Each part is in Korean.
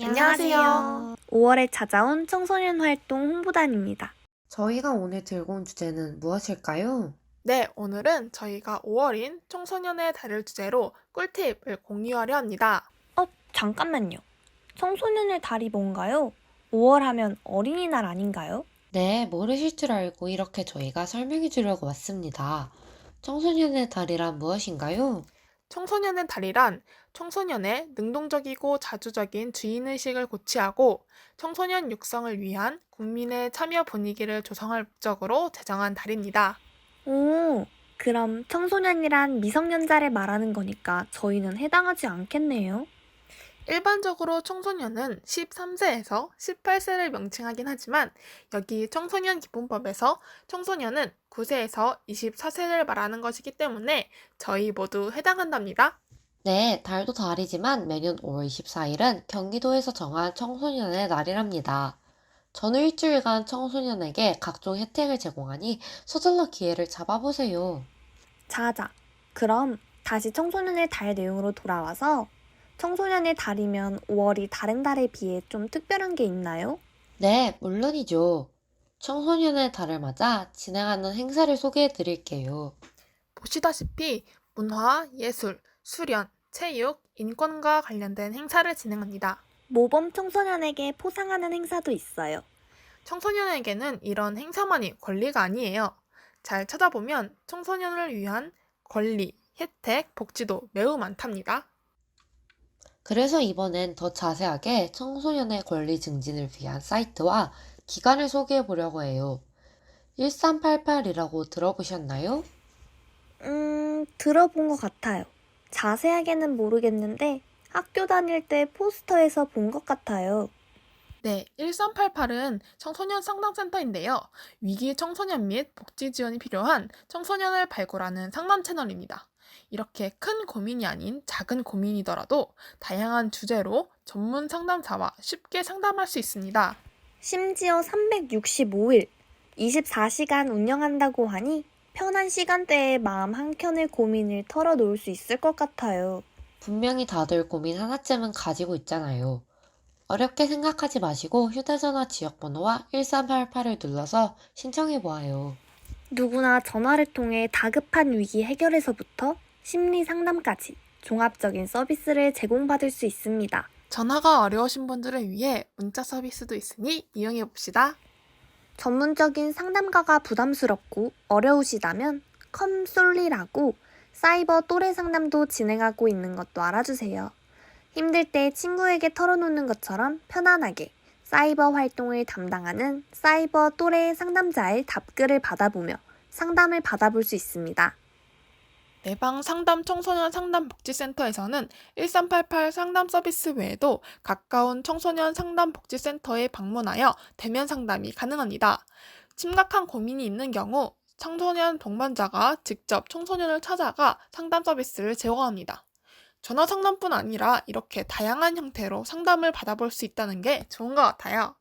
안녕하세요. 5월에 찾아온 청소년 활동 홍보단입니다. 저희가 오늘 들고 온 주제는 무엇일까요? 네, 오늘은 저희가 5월인 청소년의 달을 주제로 꿀팁을 공유하려 합니다. 잠깐만요. 청소년의 달이 뭔가요? 5월 하면 어린이날 아닌가요? 네, 모르실 줄 알고 이렇게 저희가 설명해 주려고 왔습니다. 청소년의 달이란 무엇인가요? 청소년의 달이란 청소년의 능동적이고 자주적인 주인의식을 고취하고 청소년 육성을 위한 국민의 참여 분위기를 조성할 목적으로 제정한 달입니다. 오, 그럼 청소년이란 미성년자를 말하는 거니까 저희는 해당하지 않겠네요. 일반적으로 청소년은 13세에서 18세를 명칭하긴 하지만 여기 청소년 기본법에서 청소년은 9세에서 24세를 말하는 것이기 때문에 저희 모두 해당한답니다. 네, 달도 달이지만 매년 5월 24일은 경기도에서 정한 청소년의 날이랍니다. 전후 일주일간 청소년에게 각종 혜택을 제공하니 서둘러 기회를 잡아보세요. 자자. 그럼 다시 청소년의 달 내용으로 돌아와서 청소년의 달이면 5월이 다른 달에 비해 좀 특별한 게 있나요? 네, 물론이죠. 청소년의 달을 맞아 진행하는 행사를 소개해 드릴게요. 보시다시피 문화, 예술, 수련, 체육, 인권과 관련된 행사를 진행합니다. 모범 청소년에게 포상하는 행사도 있어요. 청소년에게는 이런 행사만이 권리가 아니에요. 잘 찾아보면 청소년을 위한 권리, 혜택, 복지도 매우 많답니다. 그래서 이번엔 더 자세하게 청소년의 권리 증진을 위한 사이트와 기관을 소개해 보려고 해요. 1388이라고 들어보셨나요? 들어본 것 같아요. 자세하게는 모르겠는데 학교 다닐 때 포스터에서 본 것 같아요. 네, 1388은 청소년 상담센터인데요. 위기 청소년 및 복지 지원이 필요한 청소년을 발굴하는 상담 채널입니다. 이렇게 큰 고민이 아닌 작은 고민이더라도 다양한 주제로 전문 상담사와 쉽게 상담할 수 있습니다. 심지어 365일, 24시간 운영한다고 하니 편한 시간대에 마음 한켠의 고민을 털어놓을 수 있을 것 같아요. 분명히 다들 고민 하나쯤은 가지고 있잖아요. 어렵게 생각하지 마시고 휴대전화 지역번호와 1388을 눌러서 신청해 보아요. 누구나 전화를 통해 다급한 위기 해결에서부터 심리 상담까지 종합적인 서비스를 제공받을 수 있습니다. 전화가 어려우신 분들을 위해 문자 서비스도 있으니 이용해 봅시다. 전문적인 상담가가 부담스럽고 어려우시다면 컴솔리라고 사이버 또래 상담도 진행하고 있는 것도 알아주세요. 힘들 때 친구에게 털어놓는 것처럼 편안하게 사이버 활동을 담당하는 사이버 또래 상담자의 답글을 받아보며 상담을 받아볼 수 있습니다. 내방 상담 청소년 상담복지센터에서는 1388 상담 서비스 외에도 가까운 청소년 상담복지센터에 방문하여 대면 상담이 가능합니다. 심각한 고민이 있는 경우 청소년 동반자가 직접 청소년을 찾아가 상담 서비스를 제공합니다. 전화 상담뿐 아니라 이렇게 다양한 형태로 상담을 받아볼 수 있다는 게 좋은 것 같아요.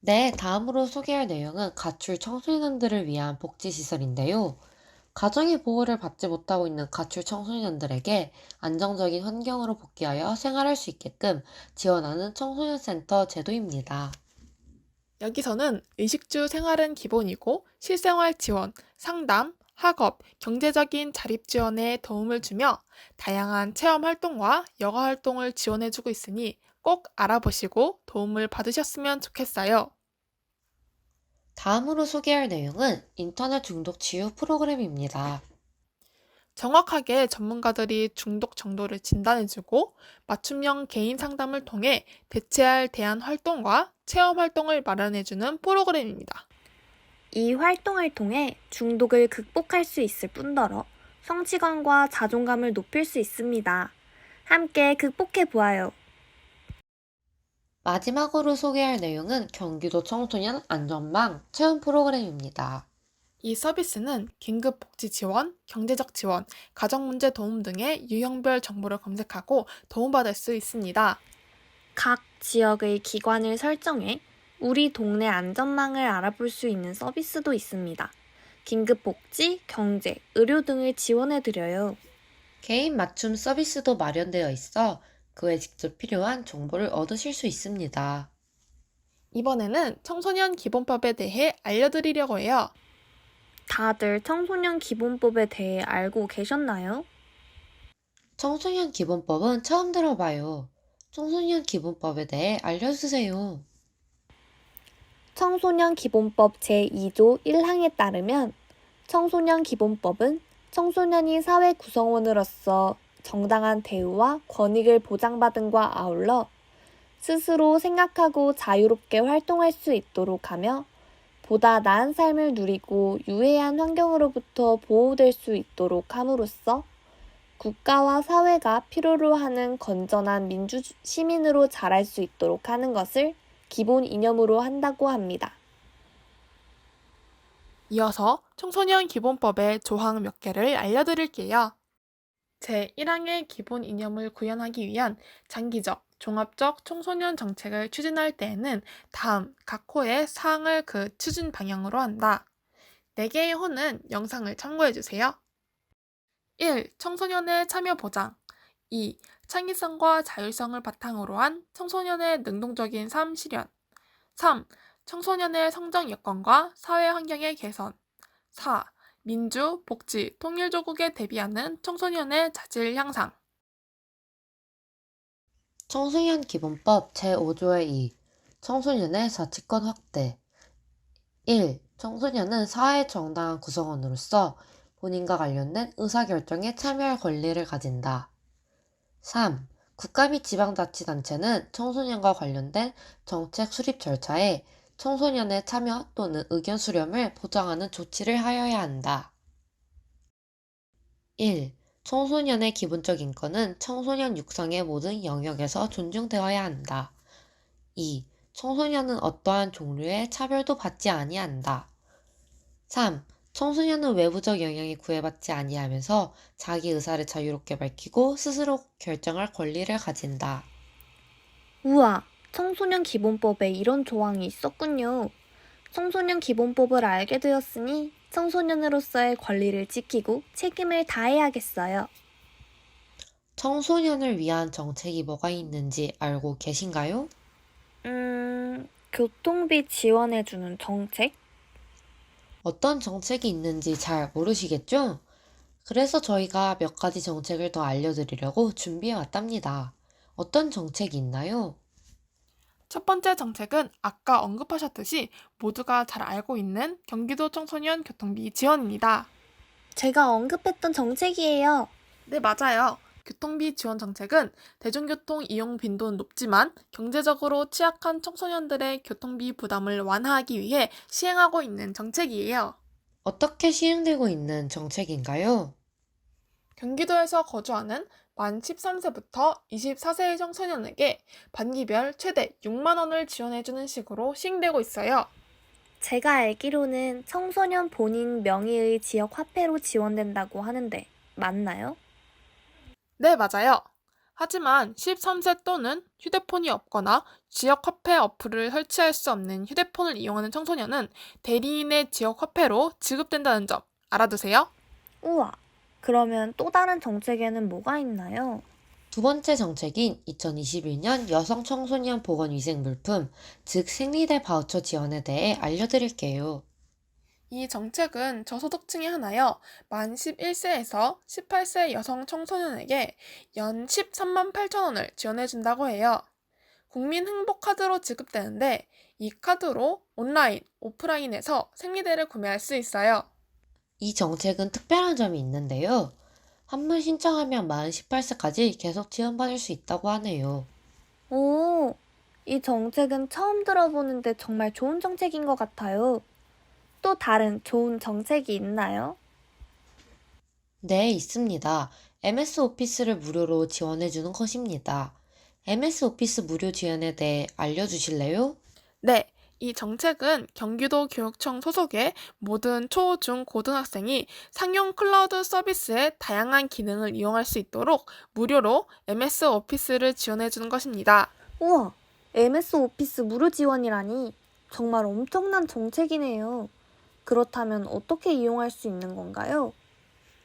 네, 다음으로 소개할 내용은 가출 청소년들을 위한 복지시설인데요. 가정의 보호를 받지 못하고 있는 가출 청소년들에게 안정적인 환경으로 복귀하여 생활할 수 있게끔 지원하는 청소년센터 제도입니다. 여기서는 의식주 생활은 기본이고 실생활 지원, 상담, 학업, 경제적인 자립 지원에 도움을 주며 다양한 체험 활동과 여가 활동을 지원해주고 있으니 꼭 알아보시고 도움을 받으셨으면 좋겠어요. 다음으로 소개할 내용은 인터넷 중독 치유 프로그램입니다. 정확하게 전문가들이 중독 정도를 진단해주고 맞춤형 개인 상담을 통해 대체할 대안 활동과 체험 활동을 마련해주는 프로그램입니다. 이 활동을 통해 중독을 극복할 수 있을 뿐더러 성취감과 자존감을 높일 수 있습니다. 함께 극복해 보아요. 마지막으로 소개할 내용은 경기도 청소년 안전망 체험 프로그램입니다. 이 서비스는 긴급 복지 지원, 경제적 지원, 가정 문제 도움 등의 유형별 정보를 검색하고 도움받을 수 있습니다. 각 지역의 기관을 설정해 우리 동네 안전망을 알아볼 수 있는 서비스도 있습니다. 긴급복지, 경제, 의료 등을 지원해드려요. 개인 맞춤 서비스도 마련되어 있어 그에 직접 필요한 정보를 얻으실 수 있습니다. 이번에는 청소년 기본법에 대해 알려드리려고 해요. 다들 청소년 기본법에 대해 알고 계셨나요? 청소년 기본법은 처음 들어봐요. 청소년 기본법에 대해 알려주세요. 청소년 기본법 제2조 1항에 따르면 청소년 기본법은 청소년이 사회 구성원으로서 정당한 대우와 권익을 보장받음과 아울러 스스로 생각하고 자유롭게 활동할 수 있도록 하며 보다 나은 삶을 누리고 유해한 환경으로부터 보호될 수 있도록 함으로써 국가와 사회가 필요로 하는 건전한 민주 시민으로 자랄 수 있도록 하는 것을 기본 이념으로 한다고 합니다. 이어서 청소년 기본법의 조항 몇 개를 알려드릴게요. 제1항의 기본 이념을 구현하기 위한 장기적, 종합적 청소년 정책을 추진할 때에는 다음 각 호의 사항을 그 추진 방향으로 한다. 4개의 호는 영상을 참고해주세요. 1. 청소년의 참여 보장. 2. 창의성과 자율성을 바탕으로 한 청소년의 능동적인 삶 실현. 3. 청소년의 성장 여건과 사회 환경의 개선. 4. 민주, 복지, 통일조국에 대비하는 청소년의 자질 향상. 청소년 기본법 제5조의 2. 청소년의 자치권 확대. 1. 청소년은 사회의 정당한 구성원으로서 본인과 관련된 의사결정에 참여할 권리를 가진다. 3. 국가 및 지방자치단체는 청소년과 관련된 정책 수립 절차에 청소년의 참여 또는 의견 수렴을 보장하는 조치를 하여야 한다. 1. 청소년의 기본적 인권은 청소년 육성의 모든 영역에서 존중되어야 한다. 2. 청소년은 어떠한 종류의 차별도 받지 아니한다. 3. 청소년은 외부적 영향에 구애받지 아니하면서 자기 의사를 자유롭게 밝히고 스스로 결정할 권리를 가진다. 우와, 청소년 기본법에 이런 조항이 있었군요. 청소년 기본법을 알게 되었으니 청소년으로서의 권리를 지키고 책임을 다해야겠어요. 청소년을 위한 정책이 뭐가 있는지 알고 계신가요? 교통비 지원해주는 정책? 어떤 정책이 있는지 잘 모르시겠죠? 그래서 저희가 몇 가지 정책을 더 알려드리려고 준비해 왔답니다. 어떤 정책이 있나요? 첫 번째 정책은 아까 언급하셨듯이 모두가 잘 알고 있는 경기도 청소년 교통비 지원입니다. 제가 언급했던 정책이에요. 네, 맞아요. 교통비 지원 정책은 대중교통 이용 빈도는 높지만 경제적으로 취약한 청소년들의 교통비 부담을 완화하기 위해 시행하고 있는 정책이에요. 어떻게 시행되고 있는 정책인가요? 경기도에서 거주하는 만 13세부터 24세의 청소년에게 반기별 최대 6만 원을 지원해주는 식으로 시행되고 있어요. 제가 알기로는 청소년 본인 명의의 지역 화폐로 지원된다고 하는데 맞나요? 네, 맞아요. 하지만 13세 또는 휴대폰이 없거나 지역화폐 어플을 설치할 수 없는 휴대폰을 이용하는 청소년은 대리인의 지역화폐로 지급된다는 점 알아두세요. 우와, 그러면 또 다른 정책에는 뭐가 있나요? 두 번째 정책인 2021년 여성 청소년 보건위생 물품, 즉 생리대 바우처 지원에 대해 알려드릴게요. 이 정책은 저소득층에 한하여 만 11세에서 18세 여성 청소년에게 연 13만 8천 원을 지원해준다고 해요. 국민행복카드로 지급되는데 이 카드로 온라인, 오프라인에서 생리대를 구매할 수 있어요. 이 정책은 특별한 점이 있는데요. 한 번 신청하면 만 18세까지 계속 지원받을 수 있다고 하네요. 오, 이 정책은 처음 들어보는데 정말 좋은 정책인 것 같아요. 또 다른 좋은 정책이 있나요? 네, 있습니다. MS 오피스를 무료로 지원해주는 것입니다. MS 오피스 무료 지원에 대해 알려주실래요? 네, 이 정책은 경기도 교육청 소속의 모든 초, 중, 고등학생이 상용 클라우드 서비스의 다양한 기능을 이용할 수 있도록 무료로 MS 오피스를 지원해주는 것입니다. 우와, MS 오피스 무료 지원이라니 정말 엄청난 정책이네요. 그렇다면 어떻게 이용할 수 있는 건가요?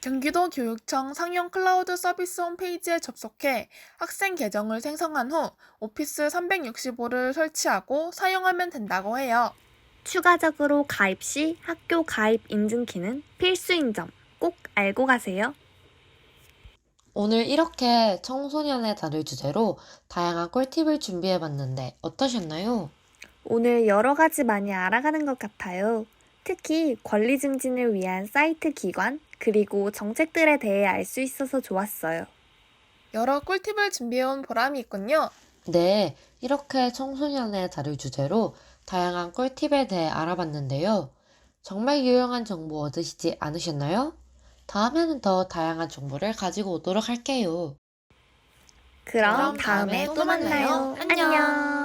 경기도 교육청 상용 클라우드 서비스 홈페이지에 접속해 학생 계정을 생성한 후 오피스 365를 설치하고 사용하면 된다고 해요. 추가적으로 가입 시 학교 가입 인증키는 필수인 점 꼭 알고 가세요. 오늘 이렇게 청소년에 다룰 주제로 다양한 꿀팁을 준비해봤는데 어떠셨나요? 오늘 여러 가지 많이 알아가는 것 같아요. 특히 권리 증진을 위한 사이트 기관, 그리고 정책들에 대해 알 수 있어서 좋았어요. 여러 꿀팁을 준비해온 보람이 있군요. 네, 이렇게 청소년에 다룰 주제로 다양한 꿀팁에 대해 알아봤는데요. 정말 유용한 정보 얻으시지 않으셨나요? 다음에는 더 다양한 정보를 가지고 오도록 할게요. 그럼 그럼 다음에 다음에 또 또 만나요. 만나요. 안녕. 안녕.